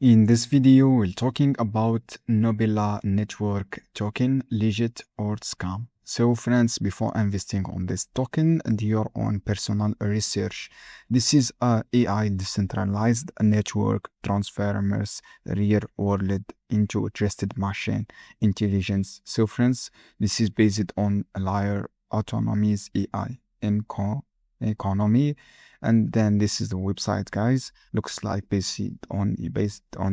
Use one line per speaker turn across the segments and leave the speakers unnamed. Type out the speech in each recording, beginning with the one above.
In this video, we're talking about Nubila Network token, legit or scam. So friends, before investing on this token, do your own personal research. This is a AI decentralized network transformers real world into trusted machine intelligence. So friends, this is based on layer autonomy's AI economy. And then this is the website, guys. Looks like based on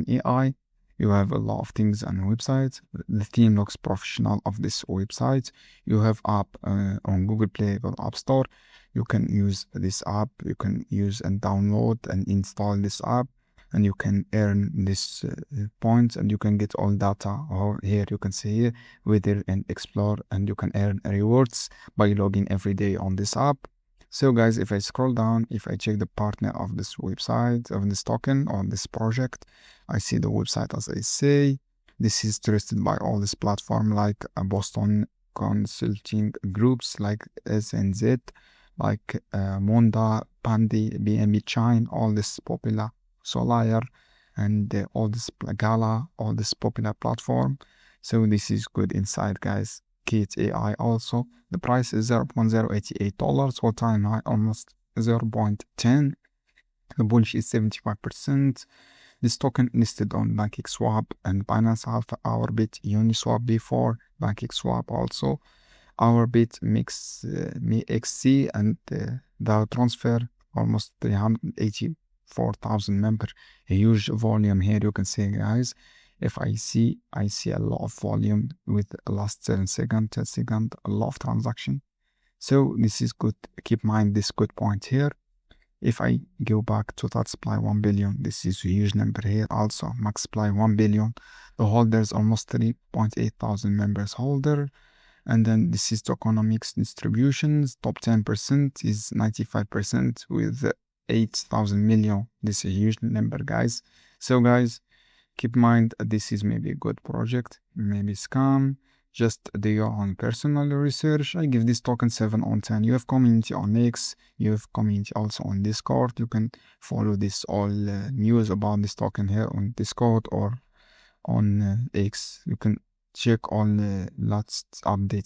AI. You have a lot of things on the website. The theme looks professional of this website. You have app on Google Play or App Store. You can use this app. You can use and download and install this app, and you can earn this points, and you can get all data. Or here you can see here, whether and explore, and you can earn rewards by logging every day on this app. So guys, if I scroll down, if I check the partner of this website, of this token, or this project, I see the website as I say. This is trusted by all this platform like Boston consulting groups like SNZ, like Monda, Pandi, BNB Chain, all this popular Solire, and all this Gala, all this popular platform. So this is good inside, guys. Kit AI also. The price is $0.088, all time high almost 0.10. The bullish is 75%. This token listed on PancakeSwap and Binance Alpha, Bit, Uniswap before PancakeSwap also. Bit Mix, XC, and the transfer almost 384,000 members. A huge volume here, you can see, guys. If I see a lot of volume with the last 7 seconds, 10 seconds, a lot of transaction. So this is good. Keep in mind this good point here. If I go back to that supply 1 billion, this is a huge number here also. Max supply 1 billion. The holders almost 3.8 thousand members holder. And then this is tokenomics distributions. Top 10% is 95% with 8,000 million. This is a huge number, guys. So guys, keep in mind this is maybe a good project, maybe scam. Just do your own personal research. I give this token 7 on 10. You have community on X, you have community also on Discord. You can follow this all news about this token here on Discord or on X. You can check all the last update